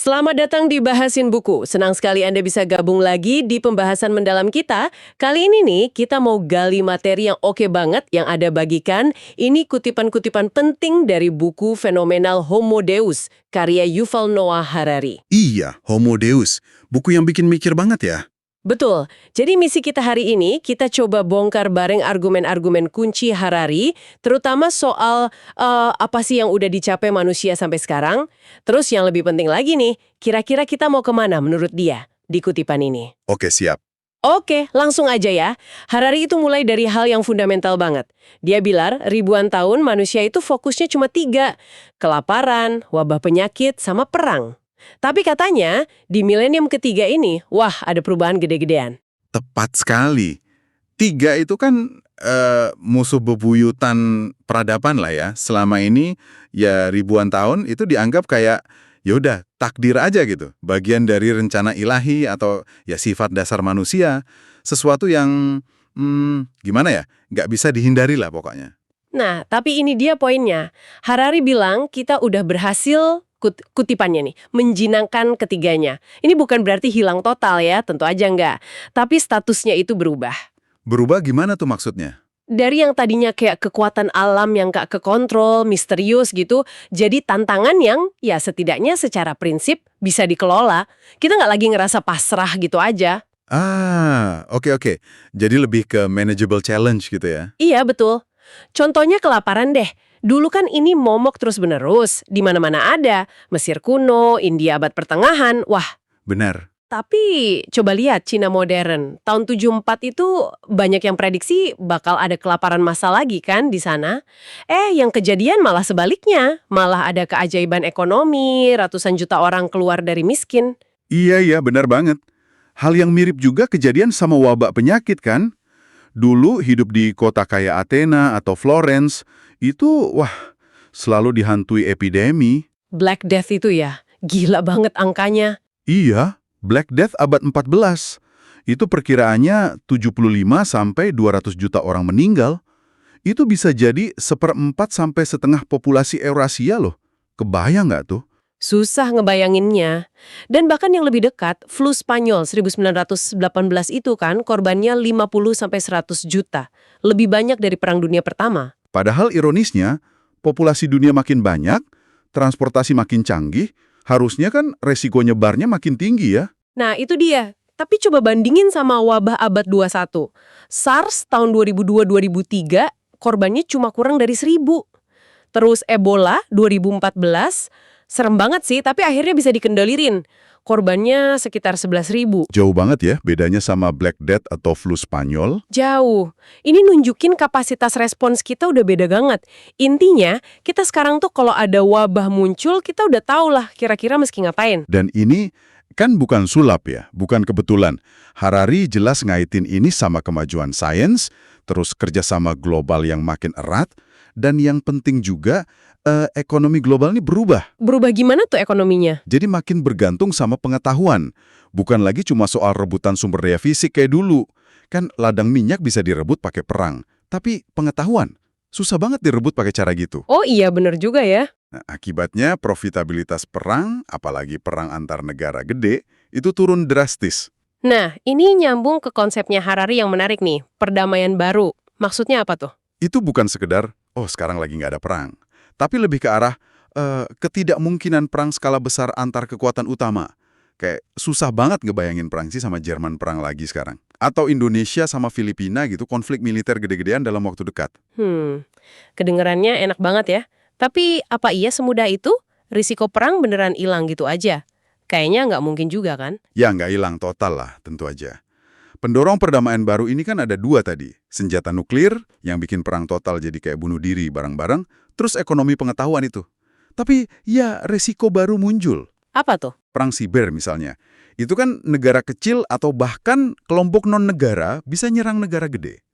Selamat datang di Bahasin Buku. Senang sekali Anda bisa gabung lagi di pembahasan mendalam kita. Kali ini nih, kita mau gali materi yang oke banget yang Anda bagikan. Ini kutipan-kutipan penting dari buku fenomenal Homo Deus, karya Yuval Noah Harari. Iya, Homo Deus. Buku yang bikin mikir banget ya. Betul. Jadi misi kita hari ini, kita coba bongkar bareng argumen-argumen kunci Harari, terutama soal apa sih yang udah dicapai manusia sampai sekarang. Terus yang lebih penting lagi nih, kira-kira kita mau kemana menurut dia di kutipan ini? Oke, siap. Oke, langsung aja ya. Harari itu mulai dari hal yang fundamental banget. Dia bilang ribuan tahun manusia itu fokusnya cuma 3, kelaparan, wabah penyakit, sama perang. Tapi katanya, di milenium ketiga ini, wah ada perubahan gede-gedean. Tepat sekali. 3 itu kan musuh bebuyutan peradaban lah ya. Selama ini ya ribuan tahun itu dianggap kayak yaudah takdir aja gitu. Bagian dari rencana ilahi atau ya sifat dasar manusia. Sesuatu yang gimana ya, nggak bisa dihindari lah pokoknya. Nah, tapi ini dia poinnya. Harari bilang kita udah berhasil, kutipannya nih, menjinakkan ketiganya. Ini bukan berarti hilang total ya, tentu aja enggak. Tapi statusnya itu berubah. Berubah gimana tuh maksudnya? Dari yang tadinya kayak kekuatan alam yang gak kekontrol, misterius gitu, jadi tantangan yang ya setidaknya secara prinsip bisa dikelola. Kita nggak lagi ngerasa pasrah gitu aja. Oke. Jadi lebih ke manageable challenge gitu ya? Iya, betul. Contohnya kelaparan deh. Dulu kan ini momok terus-menerus, di mana-mana ada. Mesir kuno, India abad pertengahan, wah. Benar. Tapi coba lihat Cina modern. Tahun 74 itu banyak yang prediksi bakal ada kelaparan massal lagi kan di sana. Yang kejadian malah sebaliknya. Malah ada keajaiban ekonomi, ratusan juta orang keluar dari miskin. Iya, benar banget. Hal yang mirip juga kejadian sama wabak penyakit kan? Dulu hidup di kota kayak Athena atau Florence, itu selalu dihantui epidemi. Black Death itu ya, gila banget angkanya. Iya, Black Death abad 14. Itu perkiraannya 75 sampai 200 juta orang meninggal. Itu bisa jadi 1/4 sampai setengah populasi Eurasia loh. Kebayang nggak tuh? Susah ngebayanginnya. Dan bahkan yang lebih dekat, flu Spanyol 1918 itu kan korbannya 50-100 juta. Lebih banyak dari Perang Dunia Pertama. Padahal ironisnya, populasi dunia makin banyak, transportasi makin canggih, harusnya kan resiko nyebarnya makin tinggi ya. Nah itu dia. Tapi coba bandingin sama wabah abad 21. SARS tahun 2002-2003 korbannya cuma kurang dari 1.000. Terus Ebola 2014, serem banget sih, tapi akhirnya bisa dikendalirin. Korbannya sekitar 11.000. Jauh banget ya bedanya sama Black Death atau flu Spanyol. Jauh. Ini nunjukin kapasitas respons kita udah beda banget. Intinya, kita sekarang tuh kalau ada wabah muncul, kita udah tahu lah kira-kira mesti ngapain. Dan ini kan bukan sulap ya, bukan kebetulan. Harari jelas ngaitin ini sama kemajuan sains, terus kerjasama global yang makin erat, dan yang penting juga, ekonomi global ini berubah. Berubah gimana tuh ekonominya? Jadi makin bergantung sama pengetahuan. Bukan lagi cuma soal rebutan sumber daya fisik kayak dulu. Kan ladang minyak bisa direbut pakai perang. Tapi pengetahuan, susah banget direbut pakai cara gitu. Oh iya, bener juga ya. Nah, akibatnya profitabilitas perang, apalagi perang antar negara gede, itu turun drastis. Nah, ini nyambung ke konsepnya Harari yang menarik nih, perdamaian baru. Maksudnya apa tuh? Itu bukan sekedar, sekarang lagi nggak ada perang. Tapi lebih ke arah ketidakmungkinan perang skala besar antar kekuatan utama. Kayak susah banget ngebayangin Prancis sama Jerman perang lagi sekarang. Atau Indonesia sama Filipina gitu, konflik militer gede-gedean dalam waktu dekat. Kedengerannya enak banget ya. Tapi apa iya semudah itu? Risiko perang beneran hilang gitu aja? Kayaknya nggak mungkin juga kan? Ya nggak hilang total lah, tentu aja. Pendorong perdamaian baru ini kan ada 2 tadi. Senjata nuklir yang bikin perang total jadi kayak bunuh diri bareng-bareng, terus ekonomi pengetahuan itu. Tapi ya resiko baru muncul. Apa tuh? Perang siber misalnya. Itu kan negara kecil atau bahkan kelompok non-negara bisa nyerang negara gede.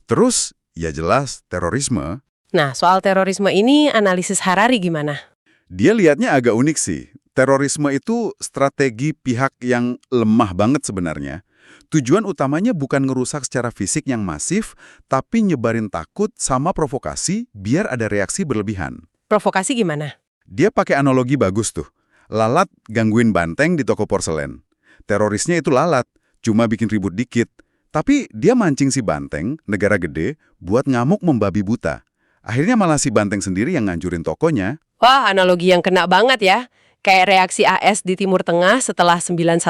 Terus ya jelas terorisme. Nah, soal terorisme ini analisis Harari gimana? Dia lihatnya agak unik sih. Terorisme itu strategi pihak yang lemah banget sebenarnya. Tujuan utamanya bukan ngerusak secara fisik yang masif, tapi nyebarin takut sama provokasi biar ada reaksi berlebihan. Provokasi gimana? Dia pakai analogi bagus tuh. Lalat gangguin banteng di toko porselen. Terorisnya itu lalat, cuma bikin ribut dikit. Tapi dia mancing si banteng, negara gede, buat ngamuk membabi buta. Akhirnya malah si banteng sendiri yang ngancurin tokonya. Wah, analogi yang kena banget ya. Kayak reaksi AS di Timur Tengah setelah 911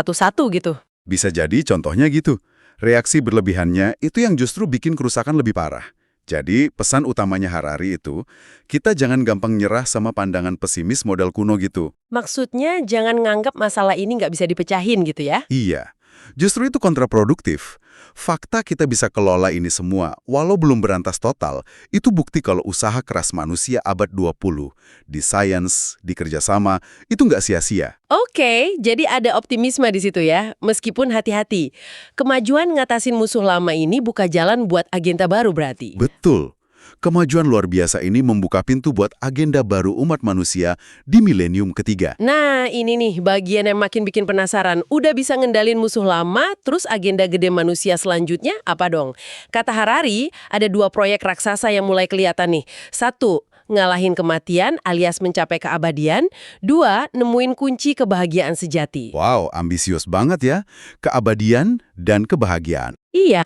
gitu. Bisa jadi contohnya gitu. Reaksi berlebihannya itu yang justru bikin kerusakan lebih parah. Jadi pesan utamanya Harari itu, kita jangan gampang nyerah sama pandangan pesimis model kuno gitu. Maksudnya jangan nganggap masalah ini nggak bisa dipecahin gitu ya? Iya, justru itu kontraproduktif. Fakta kita bisa kelola ini semua, walau belum berantas total, itu bukti kalau usaha keras manusia abad 20, di sains, di kerjasama, itu nggak sia-sia. Oke, jadi ada optimisme di situ ya, meskipun hati-hati. Kemajuan ngatasin musuh lama ini buka jalan buat agenda baru berarti. Betul. Kemajuan luar biasa ini membuka pintu buat agenda baru umat manusia di milenium ketiga. Nah, ini nih bagian yang makin bikin penasaran. Udah bisa ngendalin musuh lama, terus agenda gede manusia selanjutnya apa dong? Kata Harari, ada 2 proyek raksasa yang mulai kelihatan nih. 1, ngalahin kematian alias mencapai keabadian. 2, nemuin kunci kebahagiaan sejati. Wow, ambisius banget ya. Keabadian dan kebahagiaan. Iya,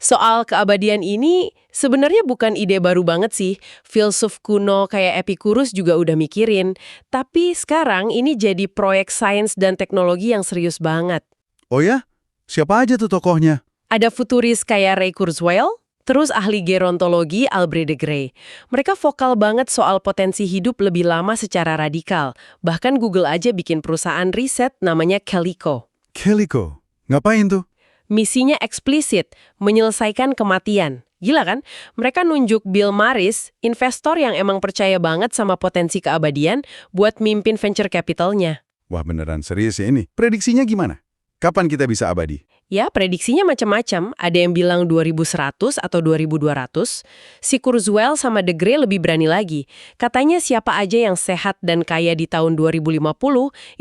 soal keabadian ini sebenarnya bukan ide baru banget sih. Filsuf kuno kayak Epicurus juga udah mikirin. Tapi sekarang ini jadi proyek sains dan teknologi yang serius banget. Oh ya? Siapa aja tuh tokohnya? Ada futuris kayak Ray Kurzweil, terus ahli gerontologi Alfred de Grey. Mereka vokal banget soal potensi hidup lebih lama secara radikal. Bahkan Google aja bikin perusahaan riset namanya Calico. Calico. Ngapain tuh? Misinya eksplisit, menyelesaikan kematian. Gila kan? Mereka nunjuk Bill Maris, investor yang emang percaya banget sama potensi keabadian, buat mimpin venture capitalnya. Wah beneran serius ya ini. Prediksinya gimana? Kapan kita bisa abadi? Ya, prediksinya macam-macam. Ada yang bilang 2100 atau 2200. Si Kurzweil sama de Grey lebih berani lagi. Katanya siapa aja yang sehat dan kaya di tahun 2050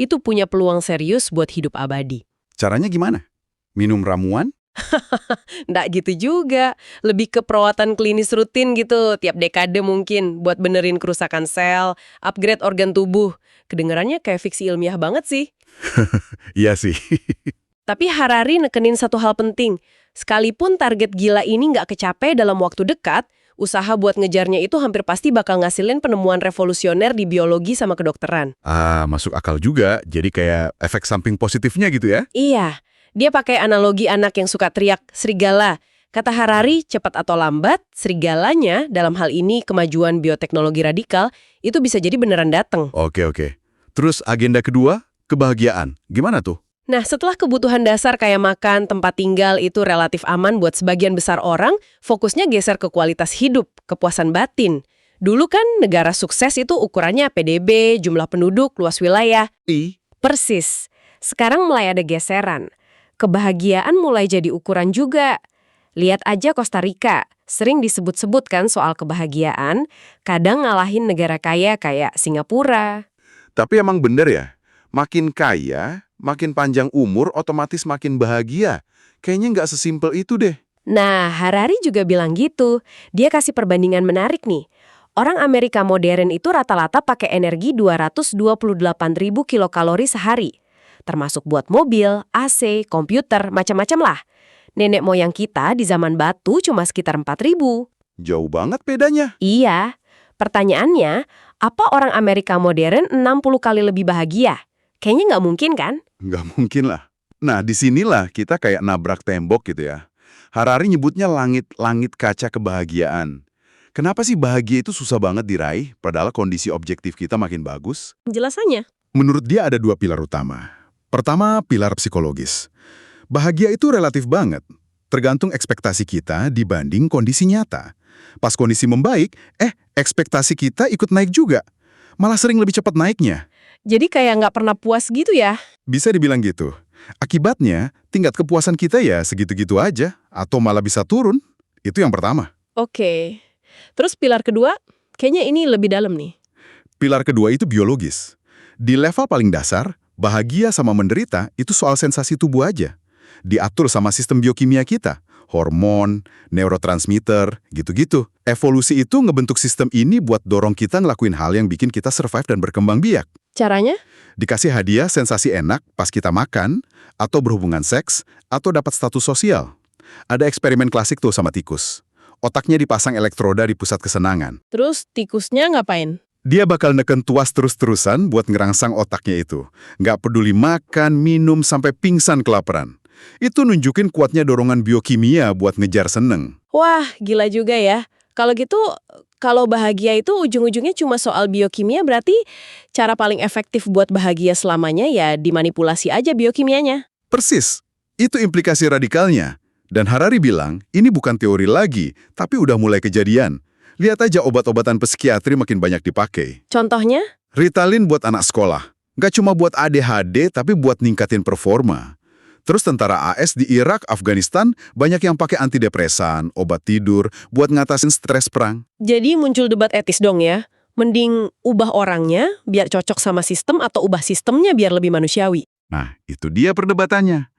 itu punya peluang serius buat hidup abadi. Caranya gimana? Minum ramuan? Nggak gitu juga. Lebih ke perawatan klinis rutin gitu, tiap dekade mungkin, buat benerin kerusakan sel, upgrade organ tubuh. Kedengarannya kayak fiksi ilmiah banget sih. Iya sih. Tapi Harari nekenin satu hal penting. Sekalipun target gila ini nggak kecapai dalam waktu dekat, usaha buat ngejarnya itu hampir pasti bakal ngasilin penemuan revolusioner di biologi sama kedokteran. Masuk akal juga. Jadi kayak efek samping positifnya gitu ya? Iya. Dia pakai analogi anak yang suka teriak, serigala. Kata Harari, cepat atau lambat, serigalanya, dalam hal ini kemajuan bioteknologi radikal, itu bisa jadi beneran dateng. Oke. Terus agenda kedua, kebahagiaan. Gimana tuh? Nah, setelah kebutuhan dasar kayak makan, tempat tinggal itu relatif aman buat sebagian besar orang, fokusnya geser ke kualitas hidup, kepuasan batin. Dulu kan negara sukses itu ukurannya PDB, jumlah penduduk, luas wilayah. Persis. Sekarang mulai ada geseran. Kebahagiaan mulai jadi ukuran juga. Lihat aja Costa Rica, sering disebut-sebut kan soal kebahagiaan, kadang ngalahin negara kaya kayak Singapura. Tapi emang bener ya, makin kaya, makin panjang umur, otomatis makin bahagia. Kayaknya nggak sesimpel itu deh. Nah, Harari juga bilang gitu. Dia kasih perbandingan menarik nih. Orang Amerika modern itu rata-rata pakai energi 228.000 kilokalori sehari. Termasuk buat mobil, AC, komputer, macam-macam lah. Nenek moyang kita di zaman batu cuma sekitar 4.000. Jauh banget bedanya. Iya. Pertanyaannya, apa orang Amerika modern 60 kali lebih bahagia? Kayaknya nggak mungkin kan? Nggak mungkin lah. Nah, disinilah kita kayak nabrak tembok gitu ya. Harari nyebutnya langit-langit kaca kebahagiaan. Kenapa sih bahagia itu susah banget diraih, padahal kondisi objektif kita makin bagus? Penjelasannya. Menurut dia ada 2 pilar utama. Pertama, pilar psikologis. Bahagia itu relatif banget, tergantung ekspektasi kita dibanding kondisi nyata. Pas kondisi membaik, ekspektasi kita ikut naik juga. Malah sering lebih cepat naiknya. Jadi kayak nggak pernah puas gitu ya? Bisa dibilang gitu. Akibatnya, tingkat kepuasan kita ya segitu-gitu aja, atau malah bisa turun. Itu yang pertama. Oke. Terus pilar kedua, kayaknya ini lebih dalam nih. Pilar kedua itu biologis. Di level paling dasar, bahagia sama menderita itu soal sensasi tubuh aja. Diatur sama sistem biokimia kita. hormon, neurotransmitter, gitu-gitu. Evolusi itu ngebentuk sistem ini buat dorong kita ngelakuin hal yang bikin kita survive dan berkembang biak. Caranya? Dikasih hadiah sensasi enak pas kita makan, atau berhubungan seks, atau dapat status sosial. Ada eksperimen klasik tuh sama tikus. Otaknya dipasang elektroda di pusat kesenangan. Terus tikusnya ngapain? Dia bakal neken tuas terus-terusan buat ngerangsang otaknya itu. Nggak peduli makan, minum, sampai pingsan kelaparan. Itu nunjukin kuatnya dorongan biokimia buat ngejar seneng. Wah, gila juga ya. Kalau gitu, kalau bahagia itu ujung-ujungnya cuma soal biokimia, berarti cara paling efektif buat bahagia selamanya ya dimanipulasi aja biokimianya. Persis. Itu implikasi radikalnya. Dan Harari bilang, ini bukan teori lagi, tapi udah mulai kejadian. Lihat aja obat-obatan psikiatri makin banyak dipakai. Contohnya? Ritalin buat anak sekolah. Nggak cuma buat ADHD, tapi buat ningkatin performa. Terus tentara AS di Irak, Afghanistan, banyak yang pakai antidepresan, obat tidur, buat ngatasin stres perang. Jadi muncul debat etis dong ya. Mending ubah orangnya biar cocok sama sistem atau ubah sistemnya biar lebih manusiawi. Nah, itu dia perdebatannya.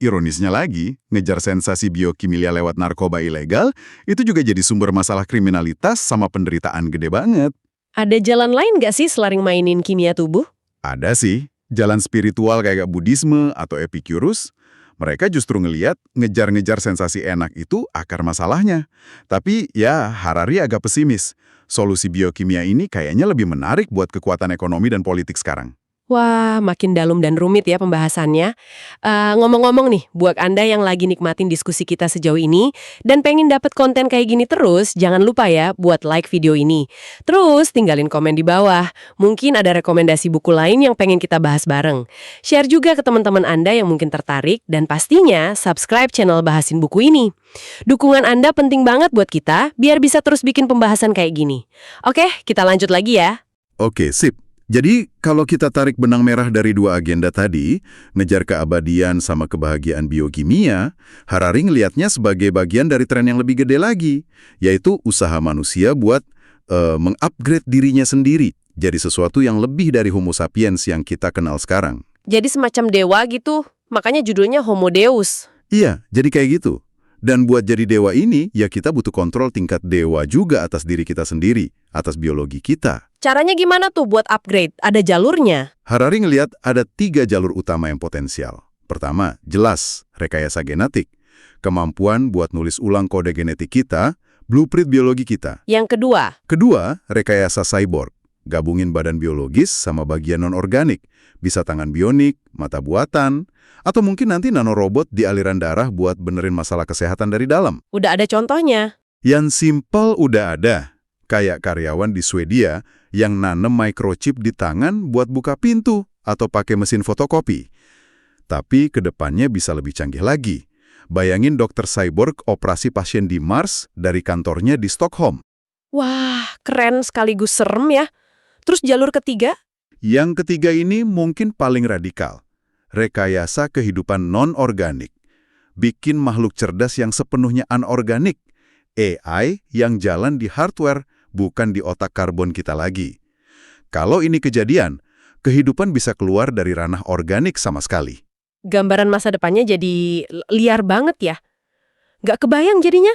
Ironisnya lagi, ngejar sensasi biokimia lewat narkoba ilegal, itu juga jadi sumber masalah kriminalitas sama penderitaan gede banget. Ada jalan lain nggak sih selain mainin kimia tubuh? Ada sih, jalan spiritual kayak Buddhisme atau Epicurus. Mereka justru ngeliat ngejar-ngejar sensasi enak itu akar masalahnya. Tapi ya, Harari agak pesimis. Solusi biokimia ini kayaknya lebih menarik buat kekuatan ekonomi dan politik sekarang. Wah, makin dalam dan rumit ya pembahasannya. Ngomong-ngomong nih, buat Anda yang lagi nikmatin diskusi kita sejauh ini dan pengen dapat konten kayak gini terus, jangan lupa ya buat like video ini. Terus tinggalin komen di bawah. Mungkin ada rekomendasi buku lain yang pengen kita bahas bareng. Share juga ke teman-teman Anda yang mungkin tertarik dan pastinya subscribe channel Bahasin Buku ini. Dukungan Anda penting banget buat kita biar bisa terus bikin pembahasan kayak gini. Oke, kita lanjut lagi ya. Oke, sip. Jadi, kalau kita tarik benang merah dari dua agenda tadi, ngejar keabadian sama kebahagiaan biokimia, Harari ngelihatnya sebagai bagian dari tren yang lebih gede lagi, yaitu usaha manusia buat mengupgrade dirinya sendiri, jadi sesuatu yang lebih dari Homo sapiens yang kita kenal sekarang. Jadi semacam dewa gitu, makanya judulnya Homo Deus. Iya, jadi kayak gitu. Dan buat jadi dewa ini, ya kita butuh kontrol tingkat dewa juga atas diri kita sendiri, atas biologi kita. Caranya gimana tuh buat upgrade? Ada jalurnya? Harari ngelihat ada 3 jalur utama yang potensial. Pertama, jelas, rekayasa genetik. Kemampuan buat nulis ulang kode genetik kita, blueprint biologi kita. Yang kedua? Kedua, rekayasa cyborg. Gabungin badan biologis sama bagian non-organik. Bisa tangan bionik, mata buatan, atau mungkin nanti nanorobot di aliran darah buat benerin masalah kesehatan dari dalam. Udah ada contohnya? Yang simpel udah ada. Kayak karyawan di Swedia yang nanem microchip di tangan buat buka pintu atau pakai mesin fotokopi. Tapi kedepannya bisa lebih canggih lagi. Bayangin dokter cyborg operasi pasien di Mars dari kantornya di Stockholm. Wah, keren sekaligus serem ya. Terus jalur ketiga? Yang ketiga ini mungkin paling radikal. Rekayasa kehidupan non-organik. Bikin makhluk cerdas yang sepenuhnya anorganik. AI yang jalan di hardware, bukan di otak karbon kita lagi. Kalau ini kejadian, kehidupan bisa keluar dari ranah organik sama sekali. Gambaran masa depannya jadi liar banget ya. Nggak kebayang jadinya.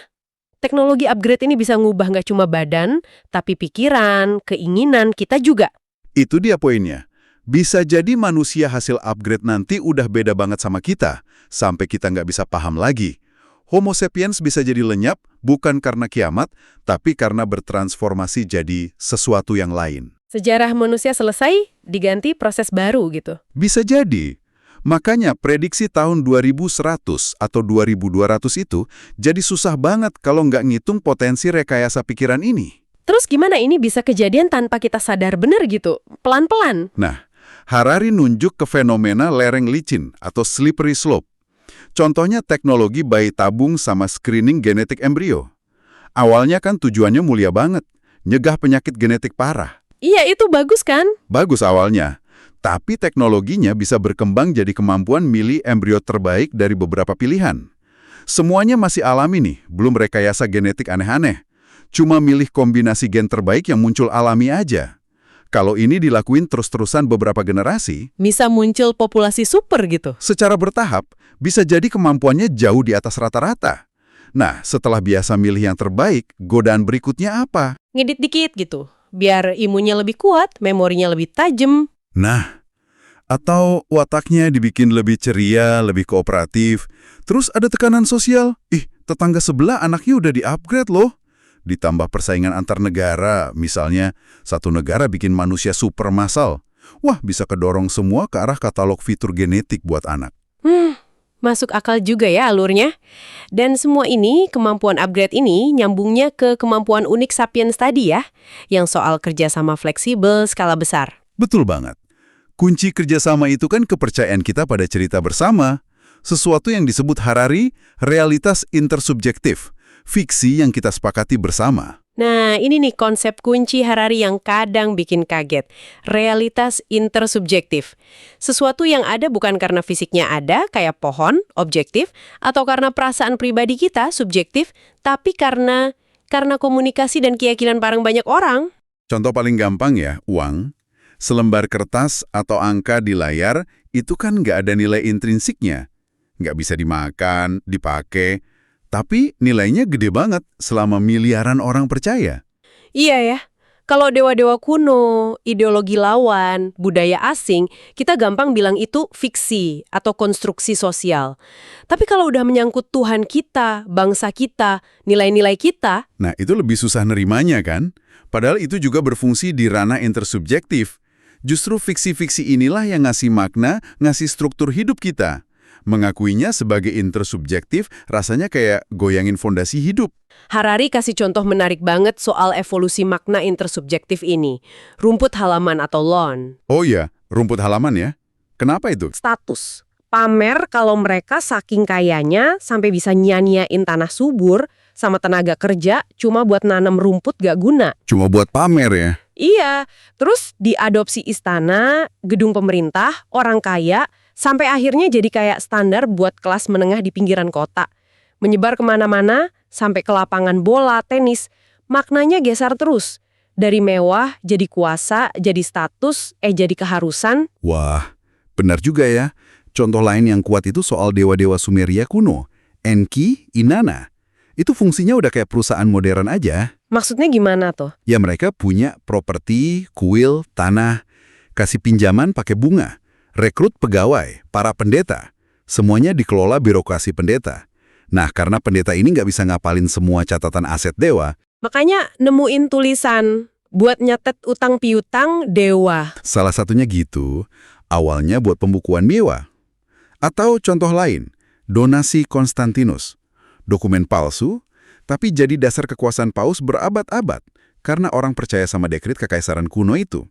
Teknologi upgrade ini bisa ngubah nggak cuma badan, tapi pikiran, keinginan kita juga. Itu dia poinnya. Bisa jadi manusia hasil upgrade nanti udah beda banget sama kita, sampai kita nggak bisa paham lagi. Homo sapiens bisa jadi lenyap, bukan karena kiamat, tapi karena bertransformasi jadi sesuatu yang lain. Sejarah manusia selesai, diganti proses baru gitu. Bisa jadi. Makanya prediksi tahun 2100 atau 2200 itu jadi susah banget kalau nggak ngitung potensi rekayasa pikiran ini. Terus gimana ini bisa kejadian tanpa kita sadar bener gitu? Pelan-pelan. Nah, Harari nunjuk ke fenomena lereng licin atau slippery slope. Contohnya teknologi bayi tabung sama screening genetik embrio. Awalnya kan tujuannya mulia banget, nyegah penyakit genetik parah. Iya, itu bagus kan? Bagus awalnya, tapi teknologinya bisa berkembang jadi kemampuan milih embrio terbaik dari beberapa pilihan. Semuanya masih alami nih, belum rekayasa genetik aneh-aneh. Cuma milih kombinasi gen terbaik yang muncul alami aja. Kalau ini dilakuin terus-terusan beberapa generasi, Bisa muncul populasi super gitu. secara bertahap bisa jadi kemampuannya jauh di atas rata-rata. Nah, setelah biasa milih yang terbaik, godaan berikutnya apa? Ngedit dikit gitu, biar imunnya lebih kuat, memorinya lebih tajam. Nah, atau wataknya dibikin lebih ceria, lebih kooperatif. Terus ada tekanan sosial. Tetangga sebelah anaknya udah di-upgrade loh. Ditambah persaingan antar negara, misalnya satu negara bikin manusia super massal. Wah, bisa kedorong semua ke arah katalog fitur genetik buat anak. Masuk akal juga ya alurnya. Dan semua ini, kemampuan upgrade ini nyambungnya ke kemampuan unik Sapiens tadi ya, yang soal kerjasama fleksibel skala besar. Betul banget. Kunci kerjasama itu kan kepercayaan kita pada cerita bersama. Sesuatu yang disebut Harari, realitas intersubjektif. Fiksi yang kita sepakati bersama. Nah, ini nih konsep kunci Harari yang kadang bikin kaget. Realitas intersubjektif. Sesuatu yang ada bukan karena fisiknya ada, kayak pohon, objektif, atau karena perasaan pribadi kita, subjektif, tapi karena komunikasi dan keyakinan bareng banyak orang. Contoh paling gampang ya, uang. Selembar kertas atau angka di layar itu kan nggak ada nilai intrinsiknya. Nggak bisa dimakan, dipakai, tapi nilainya gede banget selama miliaran orang percaya. Iya ya, kalau dewa-dewa kuno, ideologi lawan, budaya asing, kita gampang bilang itu fiksi atau konstruksi sosial. Tapi kalau udah menyangkut Tuhan kita, bangsa kita, nilai-nilai kita, Nah, itu lebih susah nerimanya kan? Padahal itu juga berfungsi di ranah intersubjektif. Justru fiksi-fiksi inilah yang ngasih makna, ngasih struktur hidup kita. Mengakuinya sebagai intersubjektif rasanya kayak goyangin fondasi hidup. Harari kasih contoh menarik banget soal evolusi makna intersubjektif ini. Rumput halaman atau lawn. Oh iya, rumput halaman ya. Kenapa itu? Status. Pamer kalau mereka saking kayanya sampai bisa nyanyain tanah subur sama tenaga kerja cuma buat nanam rumput gak guna. Cuma buat pamer ya? Iya, terus diadopsi istana, gedung pemerintah, orang kaya, sampai akhirnya jadi kayak standar buat kelas menengah di pinggiran kota. Menyebar kemana-mana, sampai ke lapangan bola, tenis, maknanya geser terus. Dari mewah, jadi kuasa, jadi status, jadi keharusan. Wah, benar juga ya. Contoh lain yang kuat itu soal dewa-dewa Sumeria kuno. Enki, Inanna. Itu fungsinya udah kayak perusahaan modern aja. Maksudnya gimana tuh? Ya mereka punya properti, kuil, tanah, kasih pinjaman pakai bunga, rekrut pegawai, para pendeta. Semuanya dikelola birokrasi pendeta. Nah, karena pendeta ini nggak bisa ngapalin semua catatan aset dewa, Makanya nemuin tulisan buat nyatet utang piutang dewa. salah satunya gitu, awalnya buat pembukuan dewa. Atau contoh lain, donasi Konstantinus. Dokumen palsu, tapi jadi dasar kekuasaan Paus berabad-abad karena orang percaya sama dekret kekaisaran kuno itu.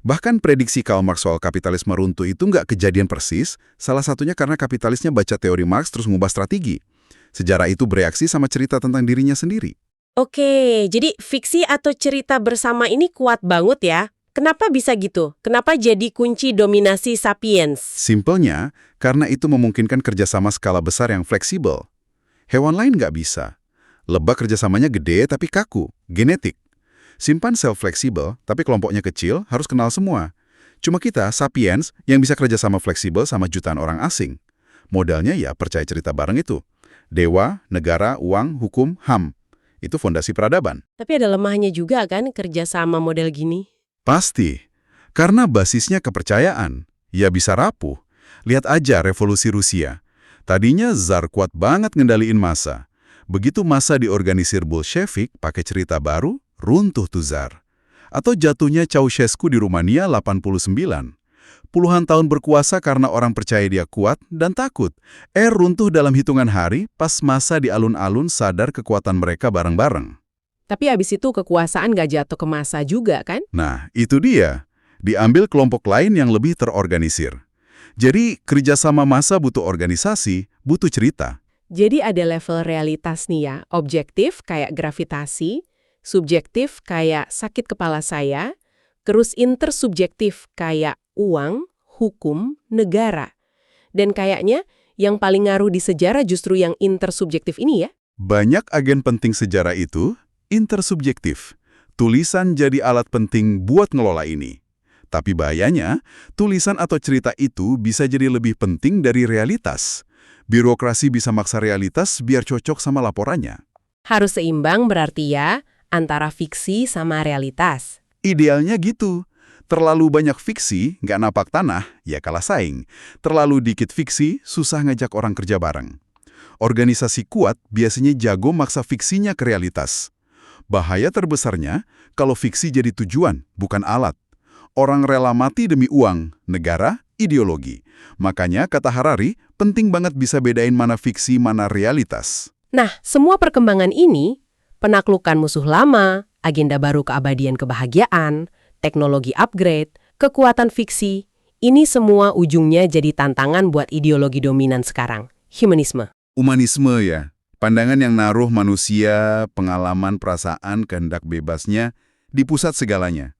Bahkan prediksi Karl Marx soal kapitalisme runtuh itu nggak kejadian persis, salah satunya karena kapitalisnya baca teori Marx terus ngubah strategi. Sejarah itu bereaksi sama cerita tentang dirinya sendiri. Oke, jadi fiksi atau cerita bersama ini kuat banget ya. Kenapa bisa gitu? Kenapa jadi kunci dominasi Sapiens? Simpelnya, karena itu memungkinkan kerjasama skala besar yang fleksibel. Hewan lain nggak bisa. Lebah kerjasamanya gede tapi kaku, genetik. Simpan sel fleksibel, tapi kelompoknya kecil, harus kenal semua. Cuma kita, Sapiens, yang bisa kerjasama fleksibel sama jutaan orang asing. Modalnya ya percaya cerita bareng itu. Dewa, negara, uang, hukum, HAM. Itu fondasi peradaban. Tapi ada lemahnya juga kan kerjasama model gini? Pasti. Karena basisnya kepercayaan. Ya bisa rapuh. Lihat aja revolusi Rusia. Tadinya Tsar kuat banget ngendaliin massa. Begitu massa diorganisir Bolshevik pakai cerita baru, runtuh tuh Tsar. Atau jatuhnya Ceausescu di Rumania 89. Puluhan tahun berkuasa karena orang percaya dia kuat dan takut. Runtuh dalam hitungan hari pas massa di alun-alun sadar kekuatan mereka bareng-bareng. Tapi abis itu kekuasaan gak jatuh ke massa juga kan? Nah, itu dia. Diambil kelompok lain yang lebih terorganisir. Jadi, kerjasama massa butuh organisasi, butuh cerita. Jadi ada level realitas nih ya, objektif kayak gravitasi, subjektif kayak sakit kepala saya, terus intersubjektif kayak uang, hukum, negara. Dan kayaknya yang paling ngaruh di sejarah justru yang intersubjektif ini ya. Banyak agen penting sejarah itu intersubjektif. Tulisan jadi alat penting buat ngelola ini. Tapi bahayanya, tulisan atau cerita itu bisa jadi lebih penting dari realitas. Birokrasi bisa maksa realitas biar cocok sama laporannya. Harus seimbang berarti ya, antara fiksi sama realitas. Idealnya gitu. Terlalu banyak fiksi, nggak napak tanah, ya kalah saing. Terlalu dikit fiksi, susah ngajak orang kerja bareng. Organisasi kuat biasanya jago maksa fiksinya ke realitas. Bahaya terbesarnya kalau fiksi jadi tujuan, bukan alat. Orang rela mati demi uang, negara, ideologi. Makanya, kata Harari, penting banget bisa bedain mana fiksi, mana realitas. Nah, semua perkembangan ini, penaklukan musuh lama, agenda baru keabadian kebahagiaan, teknologi upgrade, kekuatan fiksi, ini semua ujungnya jadi tantangan buat ideologi dominan sekarang, humanisme. Humanisme ya, pandangan yang naruh manusia, pengalaman, perasaan, kehendak bebasnya di pusat segalanya.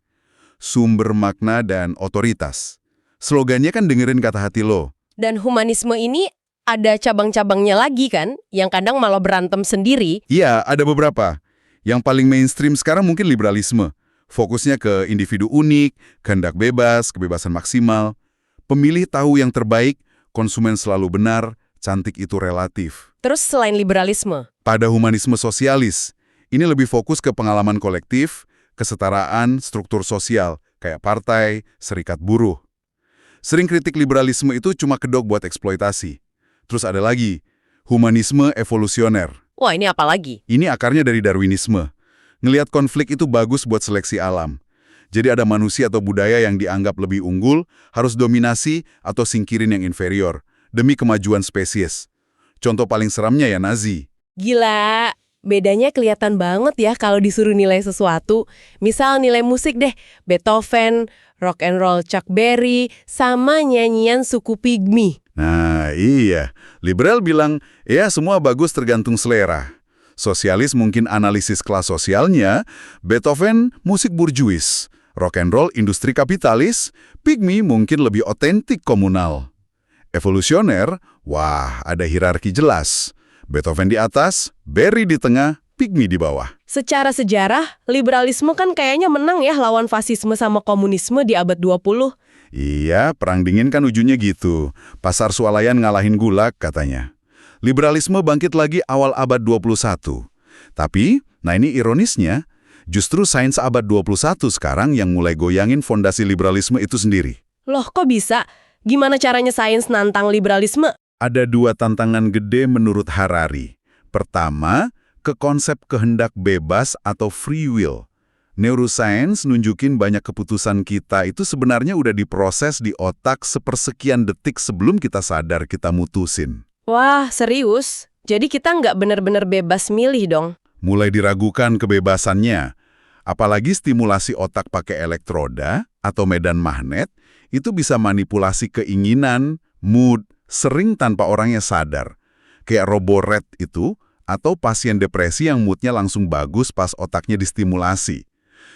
Sumber makna dan otoritas. Slogannya kan dengerin kata hati lo. Dan humanisme ini ada cabang-cabangnya lagi kan, yang kadang malah berantem sendiri. Iya, ada beberapa. Yang paling mainstream sekarang mungkin liberalisme. Fokusnya ke individu unik, kehendak bebas, kebebasan maksimal. Pemilih tahu yang terbaik, konsumen selalu benar, cantik itu relatif. Terus selain liberalisme, Pada humanisme sosialis, ini lebih fokus ke pengalaman kolektif, kesetaraan, struktur sosial, kayak partai, serikat buruh. Sering kritik liberalisme itu cuma kedok buat eksploitasi. Terus ada lagi, humanisme evolusioner. wah ini apa lagi? Ini akarnya dari Darwinisme. Ngelihat konflik itu bagus buat seleksi alam. Jadi ada manusia atau budaya yang dianggap lebih unggul, harus dominasi atau singkirin yang inferior, demi kemajuan spesies. Contoh paling seramnya ya Nazi. Gila, bedanya kelihatan banget ya kalau disuruh nilai sesuatu. Misal nilai musik deh, Beethoven, rock and roll Chuck Berry, sama nyanyian suku Pygmy. Nah iya, liberal bilang, ya semua bagus tergantung selera. Sosialis mungkin analisis kelas sosialnya, Beethoven musik burjuis, rock and roll industri kapitalis, Pygmy mungkin lebih otentik komunal. Evolusioner, wah ada hierarki jelas. Beethoven di atas, Berry di tengah, Pygmy di bawah. Secara sejarah, liberalisme kan kayaknya menang ya lawan fasisme sama komunisme di abad 20. Iya, perang dingin kan ujungnya gitu. Pasar swalayan ngalahin Gulag katanya. Liberalisme bangkit lagi awal abad 21. Tapi, nah ini ironisnya, justru sains abad 21 sekarang yang mulai goyangin fondasi liberalisme itu sendiri. Loh kok bisa? Gimana caranya sains nantang liberalisme? Ada dua tantangan gede menurut Harari. Pertama, ke konsep kehendak bebas atau free will. Neuroscience nunjukin banyak keputusan kita itu sebenarnya udah diproses di otak sepersekian detik sebelum kita sadar kita mutusin. Wah, serius? Jadi kita nggak benar-benar bebas milih dong? Mulai diragukan kebebasannya. Apalagi stimulasi otak pakai elektroda atau medan magnet, itu bisa manipulasi keinginan, mood, sering tanpa orangnya sadar. Kayak roboret itu, atau pasien depresi yang moodnya langsung bagus pas otaknya distimulasi.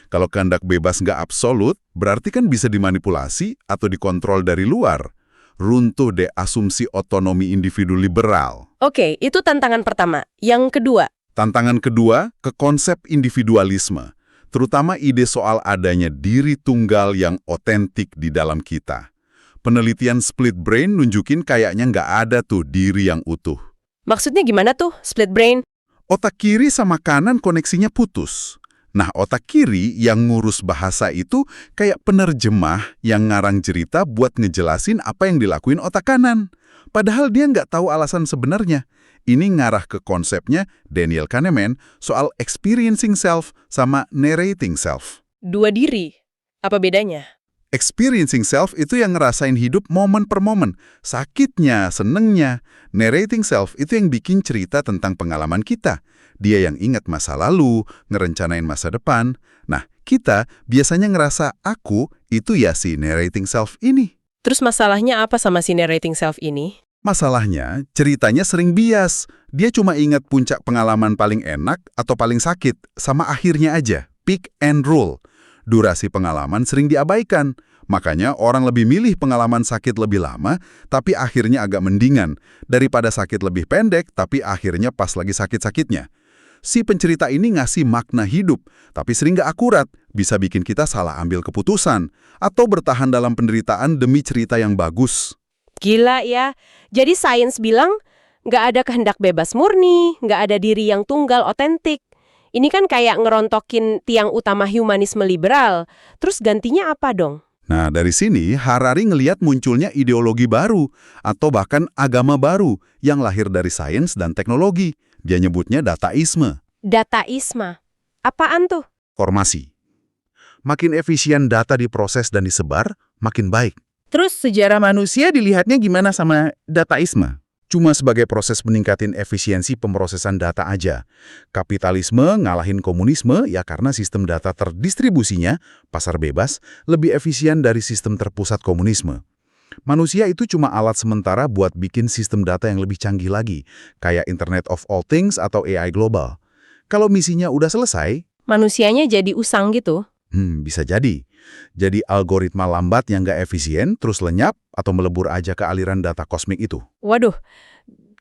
Kalau kehendak bebas nggak absolut, berarti kan bisa dimanipulasi atau dikontrol dari luar. Runtuh deh asumsi otonomi individu liberal. Oke, itu tantangan pertama. Yang kedua, Tantangan kedua, ke konsep individualisme. Terutama ide soal adanya diri tunggal yang otentik di dalam kita. Penelitian split brain nunjukin kayaknya nggak ada tuh diri yang utuh. maksudnya gimana tuh split brain? Otak kiri sama kanan koneksinya putus. Nah, otak kiri yang ngurus bahasa itu kayak penerjemah yang ngarang cerita buat ngejelasin apa yang dilakuin otak kanan. Padahal dia nggak tahu alasan sebenarnya. Ini ngarah ke konsepnya Daniel Kahneman soal experiencing self sama narrating self. Dua diri. Apa bedanya? Experiencing self itu yang ngerasain hidup momen per momen. Sakitnya, senengnya. Narrating self itu yang bikin cerita tentang pengalaman kita. Dia yang ingat masa lalu, ngerencanain masa depan. Nah, kita biasanya ngerasa aku itu ya si narrating self ini. Terus masalahnya apa sama si narrating self ini? Masalahnya, ceritanya sering bias. Dia cuma ingat puncak pengalaman paling enak atau paling sakit, sama akhirnya aja. Pick and roll. Durasi pengalaman sering diabaikan. Makanya orang lebih milih pengalaman sakit lebih lama, tapi akhirnya agak mendingan, daripada sakit lebih pendek, tapi akhirnya pas lagi sakit-sakitnya. Si pencerita ini ngasih makna hidup, tapi sering nggak akurat, bisa bikin kita salah ambil keputusan, atau bertahan dalam penderitaan demi cerita yang bagus. Gila ya. Jadi sains bilang Nggak ada kehendak bebas murni, nggak ada diri yang tunggal otentik. Ini kan kayak ngerontokin tiang utama humanisme liberal. Terus gantinya apa dong? Nah, dari sini Harari ngelihat munculnya ideologi baru atau bahkan agama baru yang lahir dari sains dan teknologi. Dia nyebutnya dataisme. Dataisme. Apaan tuh? Formasi. Makin efisien data diproses dan disebar, makin baik. Terus sejarah manusia dilihatnya gimana sama dataisme? Cuma sebagai proses meningkatin efisiensi pemrosesan data aja. Kapitalisme ngalahin komunisme ya karena sistem data terdistribusinya, pasar bebas, lebih efisien dari sistem terpusat komunisme. Manusia itu cuma alat sementara buat bikin sistem data yang lebih canggih lagi, kayak Internet of All Things atau AI global. Kalau misinya udah selesai, Manusianya jadi usang gitu? bisa jadi. Jadi algoritma lambat yang nggak efisien, terus lenyap atau melebur aja ke aliran data kosmik itu. Waduh,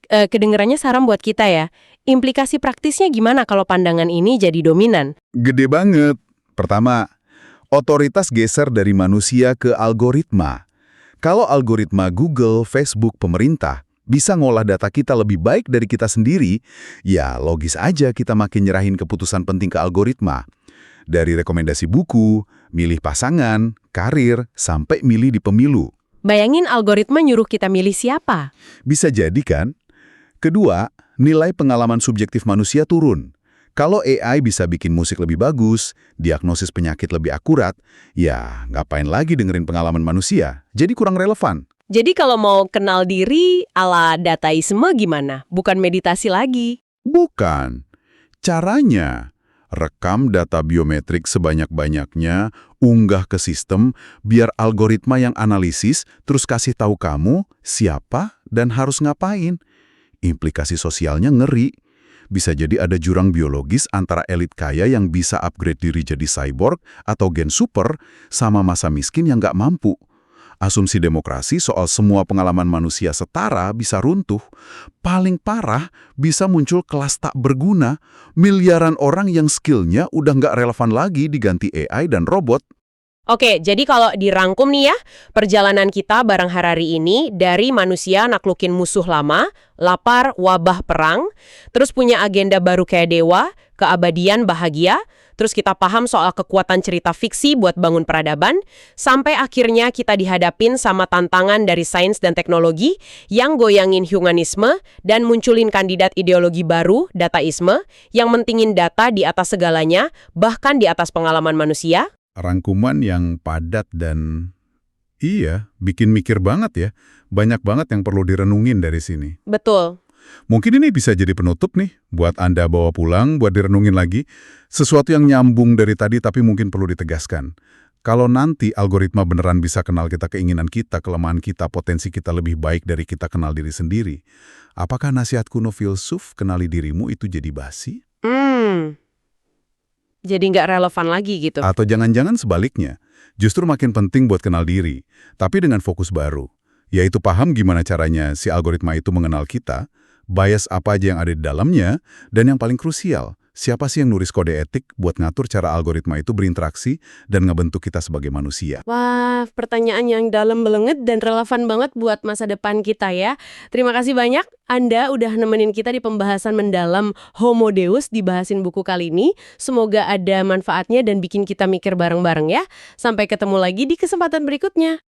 kedengerannya saram buat kita ya. Implikasi praktisnya gimana kalau pandangan ini jadi dominan? Gede banget. Pertama, otoritas geser dari manusia ke algoritma. Kalau algoritma Google, Facebook, pemerintah bisa ngolah data kita lebih baik dari kita sendiri, ya logis aja kita makin nyerahin keputusan penting ke algoritma. Dari rekomendasi buku, milih pasangan, karir, sampai milih di pemilu. Bayangin algoritma nyuruh kita milih siapa? Bisa jadi kan? Kedua, nilai pengalaman subjektif manusia turun. Kalau AI bisa bikin musik lebih bagus, diagnosis penyakit lebih akurat, ya ngapain lagi dengerin pengalaman manusia? Jadi kurang relevan. Jadi kalau mau kenal diri ala dataisme gimana? Bukan meditasi lagi. Bukan. Caranya, rekam data biometrik sebanyak-banyaknya, unggah ke sistem, biar algoritma yang analisis terus kasih tahu kamu siapa dan harus ngapain. Implikasi sosialnya ngeri. Bisa jadi ada jurang biologis antara elit kaya yang bisa upgrade diri jadi cyborg atau gen super sama masa miskin yang nggak mampu. Asumsi demokrasi soal semua pengalaman manusia setara bisa runtuh. Paling parah, bisa muncul kelas tak berguna. Miliaran orang yang skillnya udah nggak relevan lagi diganti AI dan robot. Oke, jadi kalau dirangkum nih ya, perjalanan kita bareng Harari ini dari manusia naklukin musuh lama, lapar, wabah, perang, terus punya agenda baru kayak dewa, keabadian, bahagia, terus kita paham soal kekuatan cerita fiksi buat bangun peradaban, sampai akhirnya kita dihadapin sama tantangan dari sains dan teknologi yang goyangin humanisme dan munculin kandidat ideologi baru, dataisme, yang mentingin data di atas segalanya, bahkan di atas pengalaman manusia. Rangkuman yang padat dan bikin mikir banget ya. Banyak banget yang perlu direnungin dari sini. Betul. Mungkin ini bisa jadi penutup nih, buat Anda bawa pulang, buat direnungin lagi. Sesuatu yang nyambung dari tadi tapi mungkin perlu ditegaskan. Kalau nanti algoritma beneran bisa kenal kita, keinginan kita, kelemahan kita, potensi kita lebih baik dari kita kenal diri sendiri, apakah nasihat kuno filsuf kenali dirimu itu jadi basi? Jadi nggak relevan lagi gitu. Atau jangan-jangan sebaliknya, justru makin penting buat kenal diri, tapi dengan fokus baru, yaitu paham gimana caranya si algoritma itu mengenal kita, bias apa aja yang ada di dalamnya, dan yang paling krusial, siapa sih yang nulis kode etik buat ngatur cara algoritma itu berinteraksi dan ngebentuk kita sebagai manusia. Wah, pertanyaan yang dalam banget dan relevan banget buat masa depan kita ya. Terima kasih banyak Anda udah nemenin kita di pembahasan mendalam Homo Deus dibahasin buku kali ini. Semoga ada manfaatnya dan bikin kita mikir bareng-bareng ya. Sampai ketemu lagi di kesempatan berikutnya.